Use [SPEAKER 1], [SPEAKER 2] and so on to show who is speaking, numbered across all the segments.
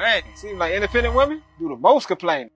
[SPEAKER 1] Man, it seems like independent women do the most complaining.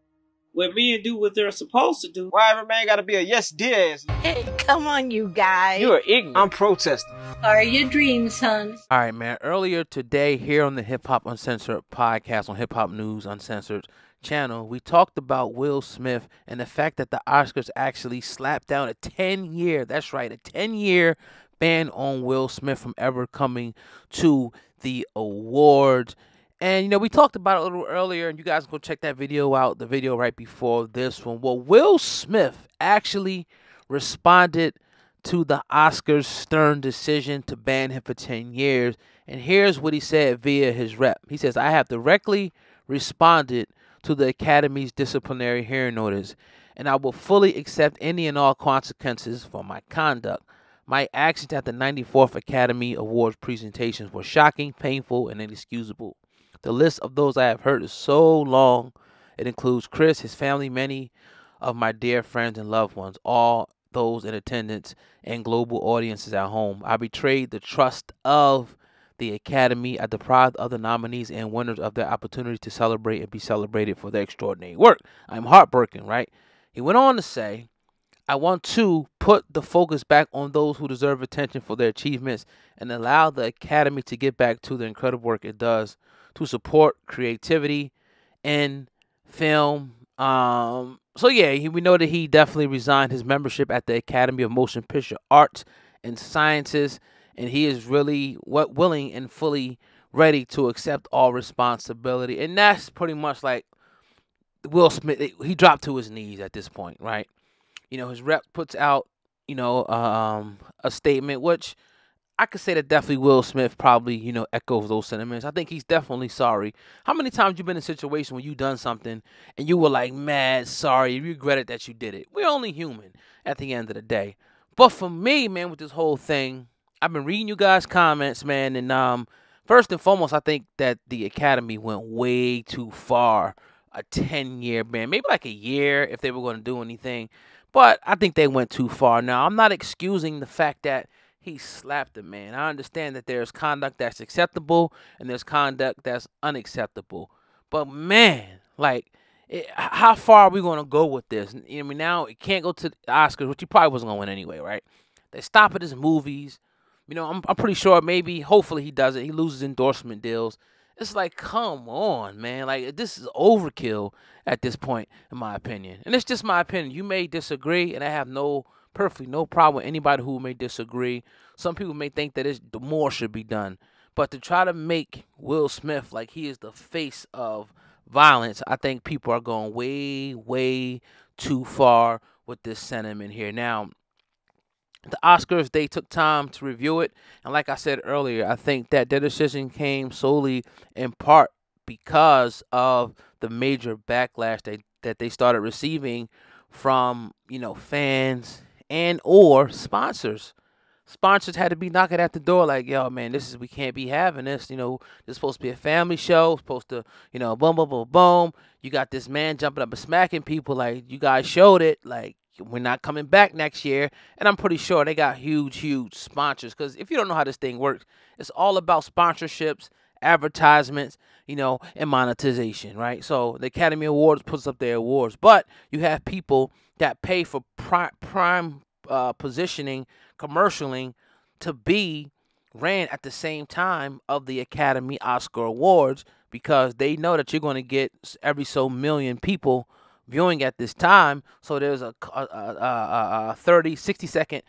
[SPEAKER 2] When men do what they're supposed to do.
[SPEAKER 1] Why every man gotta be a yes dear ass?
[SPEAKER 3] Hey, come on, you guys.
[SPEAKER 2] You are ignorant.
[SPEAKER 1] I'm protesting.
[SPEAKER 3] Are your dreams, son?
[SPEAKER 4] All right, man. Earlier today here on the Hip Hop Uncensored podcast on Hip Hop News Uncensored channel, we talked about Will Smith and the fact that the Oscars actually slapped down a 10-year, that's right, a 10-year ban on Will Smith from ever coming to the awards. And, you know, we talked about it a little earlier, and you guys can go check that video out, the video right before this one. Well, Will Smith actually responded to the Oscars' stern decision to ban him for 10 years. And here's what he said via his rep. He says, I have directly responded to the Academy's disciplinary hearing notice, and I will fully accept any and all consequences for my conduct. My actions at the 94th Academy Awards presentations were shocking, painful, and inexcusable. The list of those I have heard is so long. It includes Chris, his family, many of my dear friends and loved ones, all those in attendance, and global audiences at home. I betrayed the trust of the Academy. I deprived other nominees and winners of their opportunity to celebrate and be celebrated for their extraordinary work. I'm heartbroken, right? He went on to say, I want to put the focus back on those who deserve attention for their achievements and allow the Academy to get back to the incredible work it does to support creativity in film. So yeah, we know that he definitely resigned his membership at the Academy of Motion Picture Arts and Sciences, and he is really willing and fully ready to accept all responsibility. And that's pretty much like Will Smith. He dropped to his knees at this point, right? You know, his rep puts out, you know, a statement, which I could say that definitely Will Smith probably, you know, echoes those sentiments. I think he's definitely sorry. How many times you been in a situation where you done something and you were like mad, sorry, you regretted that you did it? We're only human at the end of the day. But for me, man, with this whole thing, I've been reading you guys' comments, man, and first and foremost, I think that the Academy went way too far. A 10-year ban, maybe like a year if they were going to do anything. But I think they went too far. Now, I'm not excusing the fact that he slapped the man. I understand that there's conduct that's acceptable and there's conduct that's unacceptable. But man, like, how far are we going to go with this? I mean, now it can't go to the Oscars, which he probably wasn't going to win anyway, right? They stop at his movies. You know, I'm pretty sure maybe, hopefully he does it. He loses endorsement deals. It's like, come on, man. Like, this is overkill at this point, in my opinion. And it's just my opinion. You may disagree, and I have perfectly no problem with anybody who may disagree. Some people may think that more should be done. But to try to make Will Smith like he is the face of violence, I think people are going way, way too far with this sentiment here. Now, the Oscars, they took time to review it. And like I said earlier, I think that their decision came solely in part because of the major backlash that they started receiving from, you know, fans and or sponsors. Sponsors had to be knocking at the door like, yo, man, we can't be having this. You know, this is supposed to be a family show. It's supposed to, you know, boom, boom, boom, boom. You got this man jumping up and smacking people like you guys showed it. Like, we're not coming back next year. And I'm pretty sure they got huge, huge sponsors. Because if you don't know how this thing works, it's all about sponsorships, advertisements, you know, and monetization, right? So the Academy Awards puts up their awards. But you have people that pay for prime positioning, commercialing to be ran at the same time of the Academy Oscar Awards because they know that you're going to get every so million people viewing at this time. So there's a 30, 60-second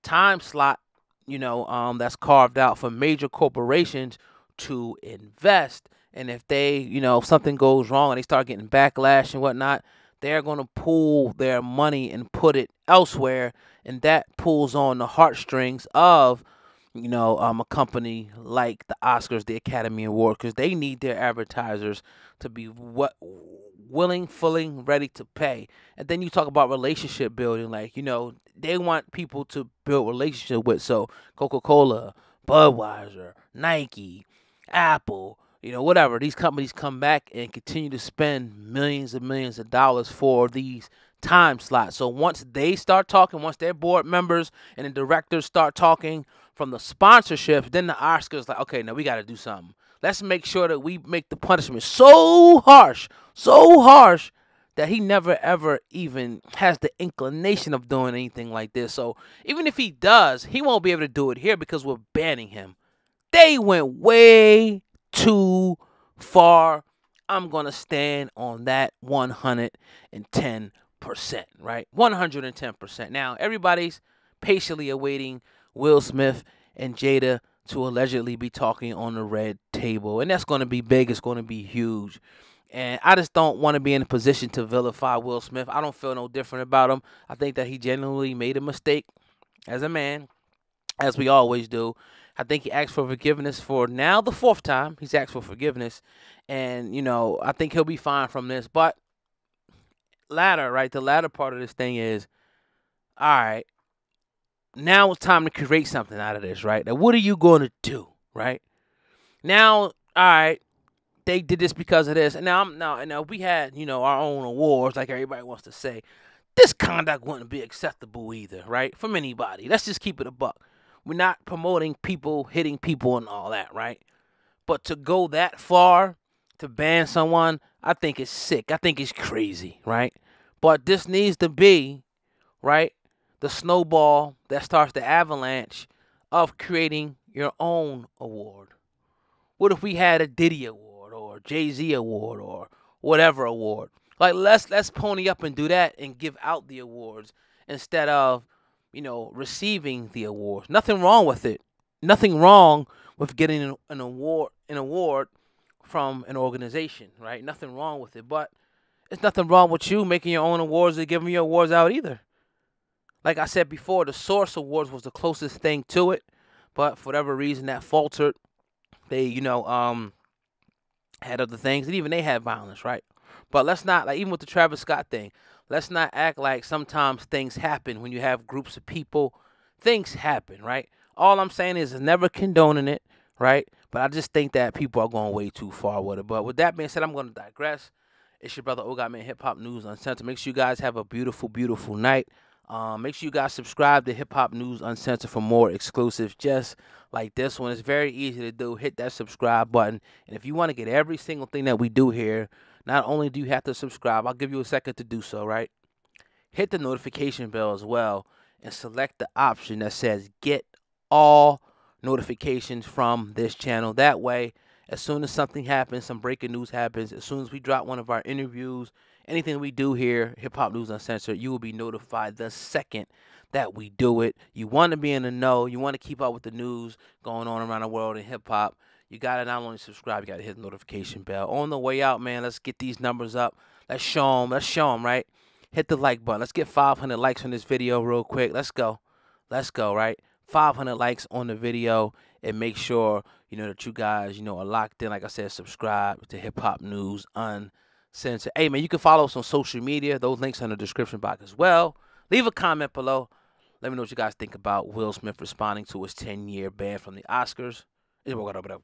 [SPEAKER 4] time slot, you know, that's carved out for major corporations to invest. And if they, you know, if something goes wrong and they start getting backlash and whatnot, they're going to pull their money and put it elsewhere. And that pulls on the heartstrings of, you know, a company like the Oscars, the Academy Award, because they need their advertisers to be willing, fully ready to pay. And then you talk about relationship building, like, you know, they want people to build relationship with. So Coca-Cola, Budweiser, Nike, Apple, you know, whatever. These companies come back and continue to spend millions and millions of dollars for these time slots. So once they start talking, once their board members and the directors start talking from the sponsorships, then the Oscars like, okay, now we got to do something. let's make sure that we make the punishment so harsh that he never ever even has the inclination of doing anything like this. So even if he does, he won't be able to do it here because we're banning him. They went way too far. I'm going to stand on that 110%, right? 110%. Now, everybody's patiently awaiting Will Smith and Jada to allegedly be talking on the red table. And that's going to be big. It's going to be huge. And I just don't want to be in a position to vilify Will Smith. I don't feel no different about him. I think that he genuinely made a mistake as a man, as we always do. I think he asked for forgiveness for now the 4th time. He's asked for forgiveness. And, you know, I think he'll be fine from this. But the latter part of this thing is, all right, now it's time to create something out of this, right? Now, what are you going to do, right? Now, all right, they did this because of this. And now we had, you know, our own awards, like everybody wants to say. This conduct wouldn't be acceptable either, right? From anybody. Let's just keep it a buck. We're not promoting people hitting people and all that, right? But to go that far, to ban someone, I think it's sick. I think it's crazy, right? But this needs to be, right, the snowball that starts the avalanche of creating your own award. What if we had a Diddy award or Jay-Z award or whatever award? Like, let's pony up and do that and give out the awards instead of, you know, receiving the awards. Nothing wrong with it. Nothing wrong with getting an award from an organization, right? Nothing wrong with it. But there's nothing wrong with you making your own awards and giving your awards out either. Like I said before, the Source Awards was the closest thing to it, but for whatever reason that faltered. They, you know, had other things, and even they had violence, right? But let's not, like, even with the Travis Scott thing, let's not act like sometimes things happen when you have groups of people. Things happen, right? All I'm saying is never condoning it, right? But I just think that people are going way too far with it. But with that being said, I'm going to digress. It's your brother O-God-Man, Hip Hop News Uncensored. Make sure you guys have a beautiful, beautiful night. Make sure you guys subscribe to Hip Hop News Uncensored for more exclusives just like this one. It's very easy to do. Hit that subscribe button. And if you want to get every single thing that we do here, not only do you have to subscribe, I'll give you a second to do so, right? Hit the notification bell as well and select the option that says get all notifications from this channel. That way, as soon as something happens, some breaking news happens, as soon as we drop one of our interviews, anything we do here, Hip Hop News Uncensored, you will be notified the second that we do it. You want to be in the know. You want to keep up with the news going on around the world in hip-hop. You got to not only subscribe, you got to hit the notification bell. On the way out, man, let's get these numbers up. Let's show them, right? Hit the like button. Let's get 500 likes on this video real quick. Let's go, right? 500 likes on the video, and make sure, you know, that you guys, you know, are locked in. Like I said, subscribe to Hip Hop News Uncensored. Hey, man, you can follow us on social media. Those links are in the description box as well. Leave a comment below. Let me know what you guys think about Will Smith responding to his 10-year ban from the Oscars. It's whatever.